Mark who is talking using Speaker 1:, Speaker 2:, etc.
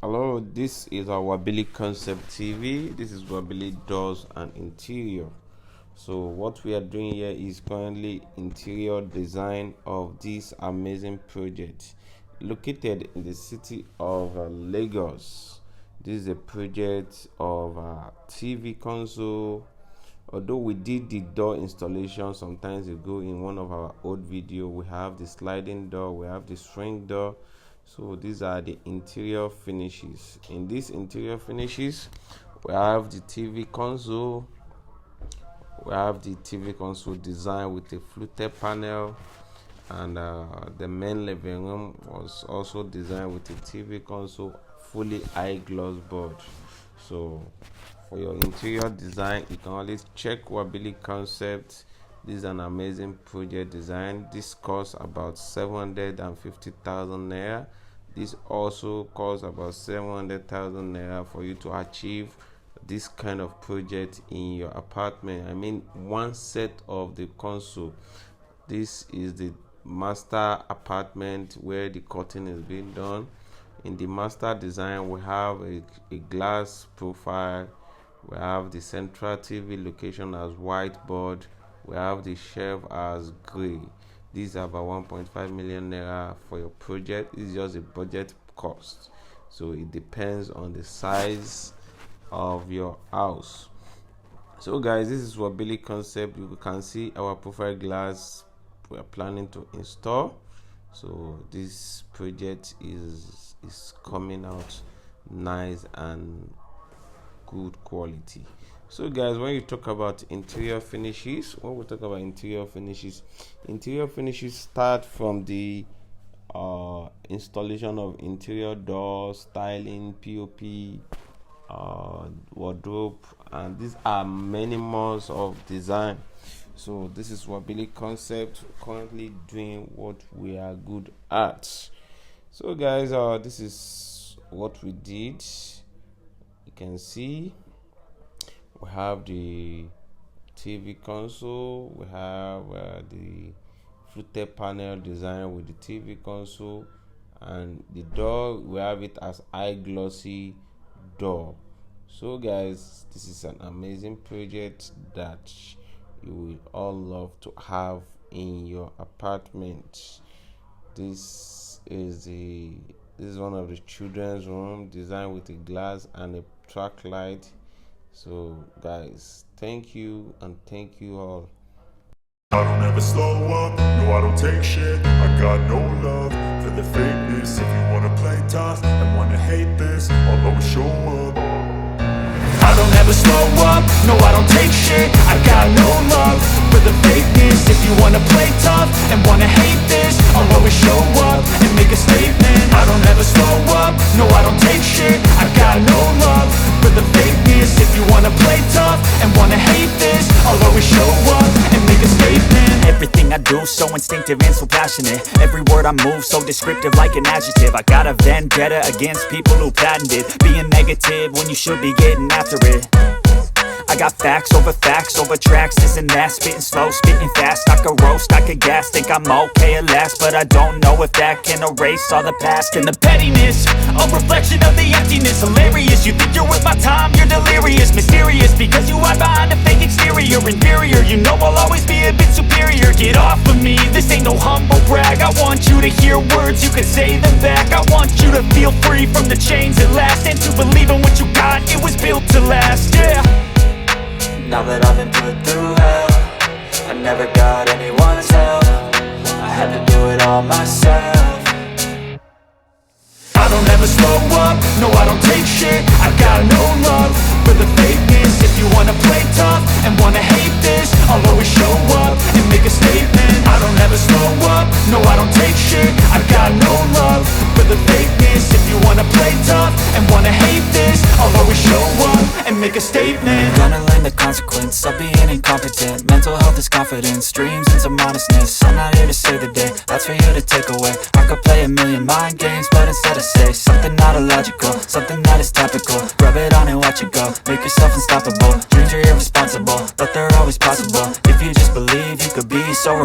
Speaker 1: Hello, this is our Wabili Concept TV. This is Wabili Doors and Interior. So what we are doing here is currently interior design of this amazing project located in the city of Lagos. This is a project of TV console. Although we did the door installation some times ago in one of our old video, we have the sliding door, we have the swing door. So these are the interior finishes. In these interior finishes, we have the TV console. We have the TV console designed with a fluted panel, and the main living room was also designed with a TV console, fully eye gloss board. So for your interior design, you can always check Wabili Concept. This is an amazing project design. This costs about 750,000 naira. This also costs about 700,000 naira for you to achieve this kind of project in your apartment. I mean, one set of the console. This is the master apartment where the cutting is being done. In the master design, we have a glass profile. We have the central TV location as whiteboard. We have the shelf as gray. These are about 1.5 million naira for your project. This is just a budget cost, so it depends on the size of your house. So guys, this is Wabili Concept. You can see our profile glass we are planning to install. So this project is coming out nice and good quality. So guys, when you talk about interior finishes, interior finishes start from the installation of interior doors, styling, POP, wardrobe, and these are many more of design. So this is Wabili Concept, currently doing what we are good at. So guys, this is what we did. You can see we have the TV console, we have the fluted panel design with the TV console, and the door, we have it as eye glossy door. So guys, this is an amazing project that you will all love to have in your apartment. This is one of the children's room designed with a glass and a track light. So guys, thank you and thank you all.
Speaker 2: I don't ever slow up, no I don't take shit. I got no love for the fakeness. If you wanna play tough and wanna hate this, I'll always show up. I don't ever slow up, no I don't take shit. I got no love for the fakeness. If you wanna play tough and wanna hate this, I'll always show up and make a statement. I don't ever slow up, no I don't take shit. I got no love for the fakeness. If you wanna play tough and wanna hate this, I'll always show up and make a statement.
Speaker 3: Everything I do so instinctive and so passionate. Every word I move so descriptive like an adjective. I got a vendetta against people who patented being negative when you should be getting after it. I got facts over tracks, this and that. Spitting slow, spitting fast. I could roast, I could gas. Think I'm okay at last, but I don't know if that can erase all the past. And the pettiness, a reflection of the emptiness. Hilarious, you think you're worth my time, you're delirious. Mysterious, because you hide behind a fake exterior. Inferior, you know I'll always be a bit superior. Get off of me, this ain't no humble brag. I want you to hear words, you can say them back. I want you to feel free from the chains at last, and to believe in what you got, it was built to last, yeah.
Speaker 4: Now that I've been put through hell, I never got anyone's help. I had to do it all myself.
Speaker 2: I don't ever slow up, no I don't take shit. I got no love for the fakeness. If you wanna play tough and wanna hate this, I'll always show up and make a statement. I don't ever slow up, no I don't take shit. I got no love for the fakeness. If you wanna play tough and wanna hate this, I'll always show up and make a statement.
Speaker 4: Gonna learn the consequence of being incompetent. Mental health is confidence, dreams and some modestness. I'm not here to save the day, that's for you to take away. I could play a million mind games, but instead I say something not illogical, something that is topical. Rub it on and watch it go, make yourself unstoppable. Dreams are irresponsible, but they're always possible. If you just believe, you could be so